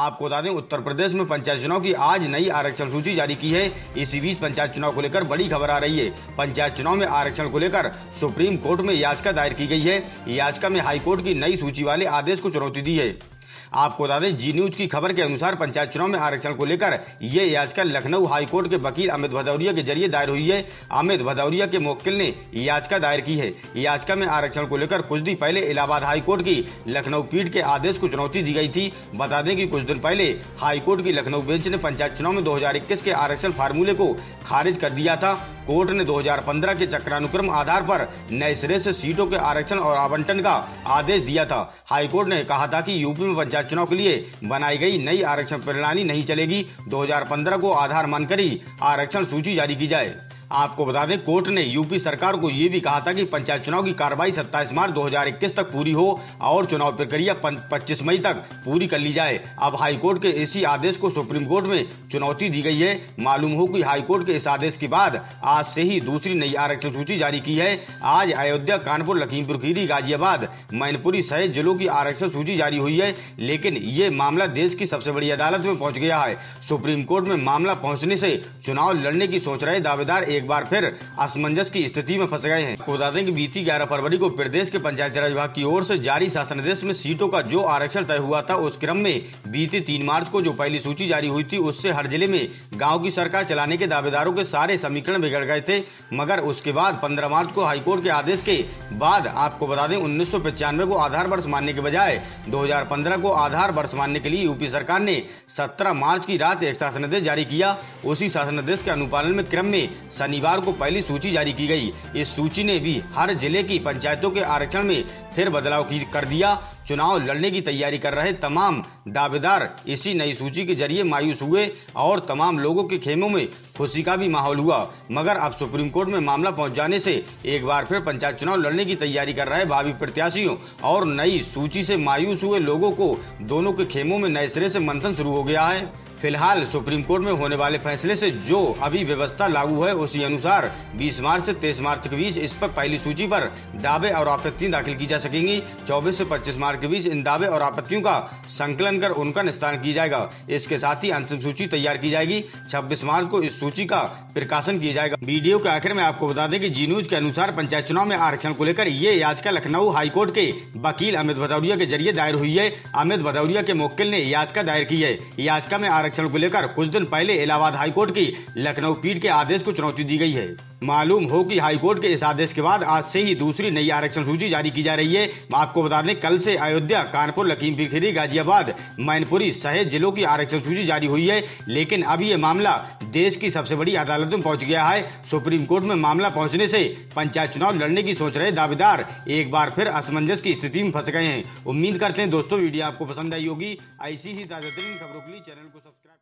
आपको बता दें, उत्तर प्रदेश में पंचायत चुनाव की आज नई आरक्षण सूची जारी की है। इसी बीच पंचायत चुनाव को लेकर बड़ी खबर आ रही है। पंचायत चुनाव में आरक्षण को लेकर सुप्रीम कोर्ट में याचिका दायर की गई है। याचिका में हाईकोर्ट की नई सूची वाले आदेश को चुनौती दी है। आपको बता दें, जी न्यूज की खबर के अनुसार पंचायत चुनाव में आरक्षण को लेकर ये याचिका लखनऊ हाईकोर्ट के वकील अमित भदौरिया के जरिए दायर हुई है। अमित भदौरिया के मुवक्किल ने याचिका दायर की है। याचिका में आरक्षण को लेकर कुछ दिन पहले इलाहाबाद हाईकोर्ट की लखनऊ पीठ के आदेश को चुनौती दी गई थी। बता दें कि कुछ दिन पहले हाईकोर्ट की लखनऊ बेंच ने पंचायत चुनाव में 2021 के आरक्षण फार्मूले को खारिज कर दिया था। कोर्ट ने 2015 के चक्रानुक्रम आधार पर नए सिरे से सीटों के आरक्षण और आवंटन का आदेश दिया था। हाईकोर्ट ने कहा था कि यूपी में पंचायत चुनाव के लिए बनाई गई नई आरक्षण प्रणाली नहीं चलेगी। 2015 को आधार मानकर ही आरक्षण सूची जारी की जाए। आपको बता दें, कोर्ट ने यूपी सरकार को ये भी कहा था कि पंचायत चुनाव की कार्रवाई 27 मार्च 2021 तक पूरी हो और चुनाव प्रक्रिया 25 मई तक पूरी कर ली जाए। अब हाईकोर्ट के इसी आदेश को सुप्रीम कोर्ट में चुनौती दी गई है। मालूम हो कि हाईकोर्ट के इस आदेश के बाद आज से ही दूसरी नई आरक्षण सूची जारी की है। आज अयोध्या, कानपुर, लखीमपुर खीरी, गाजियाबाद, मैनपुरी सहित जिलों की आरक्षण सूची जारी हुई है। लेकिन ये मामला देश की सबसे बड़ी अदालत में पहुंच गया है। सुप्रीम कोर्ट में मामला पहुंचने से चुनाव लड़ने की सोच रहे दावेदार एक बार फिर असमंजस की स्थिति में फंस गए हैं। बता दें कि बीती 11 फरवरी को प्रदेश के पंचायती राज विभाग की ओर से जारी शासनादेश में सीटों का जो आरक्षण तय हुआ था, उस क्रम में बीते 3 मार्च को जो पहली सूची जारी हुई थी, उससे हर जिले में गांव की सरकार चलाने के दावेदारों के सारे समीकरण बिगड़ गए थे। मगर उसके बाद 15 मार्च को हाईकोर्ट के आदेश के बाद आपको बता दें, 1995 को आधार वर्ष मानने के बजाय 2015 को आधार वर्ष मानने के लिए यूपी सरकार ने 17 मार्च की रात एक शासनादेश जारी किया। उसी शासनादेश के अनुपालन में क्रम में शनिवार को पहली सूची जारी की गई। इस सूची ने भी हर जिले की पंचायतों के आरक्षण में फिर बदलाव कर दिया। चुनाव लड़ने की तैयारी कर रहे तमाम दावेदार इसी नई सूची के जरिए मायूस हुए और तमाम लोगों के खेमों में खुशी का भी माहौल हुआ। मगर अब सुप्रीम कोर्ट में मामला पहुंच जाने से एक बार फिर पंचायत चुनाव लड़ने की तैयारी कर रहे भावी प्रत्याशियों और नई सूची से मायूस हुए लोगों को दोनों के खेमों में नए सिरे से मंथन शुरू हो गया है। फिलहाल सुप्रीम कोर्ट में होने वाले फैसले से जो अभी व्यवस्था लागू है, उसी अनुसार 20 मार्च से 23 मार्च के बीच इस पर पहली सूची पर दावे और आपत्तियां दाखिल की जा सकेंगी। 24 से 25 मार्च के बीच इन दावे और आपत्तियों का संकलन कर उनका निस्तारण किया जाएगा। इसके साथ ही अंतिम सूची तैयार की जाएगी। 26 मार्च को इस सूची का प्रकाशन किया जाएगा। वीडियो के आखिर में आपको बता दें कि जी न्यूज के अनुसार पंचायत चुनाव में आरक्षण को लेकर ये याचिका लखनऊ हाईकोर्ट के वकील अमित भदौरिया के जरिए दायर हुई है। अमित भदौरिया के मुवक्किल ने याचिका दायर की है। याचिका में आरक्षण को लेकर कुछ दिन पहले इलाहाबाद हाईकोर्ट की लखनऊ पीठ के आदेश को चुनौती दी गई है। मालूम हो कि हाईकोर्ट के इस आदेश के बाद आज से ही दूसरी नई आरक्षण सूची जारी की जा रही है। आपको बता दें, कल से अयोध्या, कानपुर, लखीमपुर खीरी, गाजियाबाद, मैनपुरी सहित जिलों की आरक्षण सूची जारी हुई है। लेकिन अब ये मामला देश की सबसे बड़ी अदालत में पहुंच गया है। सुप्रीम कोर्ट में मामला पहुंचने से पंचायत चुनाव लड़ने की सोच रहे दावेदार एक बार फिर असमंजस की स्थिति में फंस गए हैं। उम्मीद करते हैं दोस्तों वीडियो आपको पसंद आई होगी। ऐसी ही ताजा तरीन खबरों के लिए चैनल को सब्सक्राइब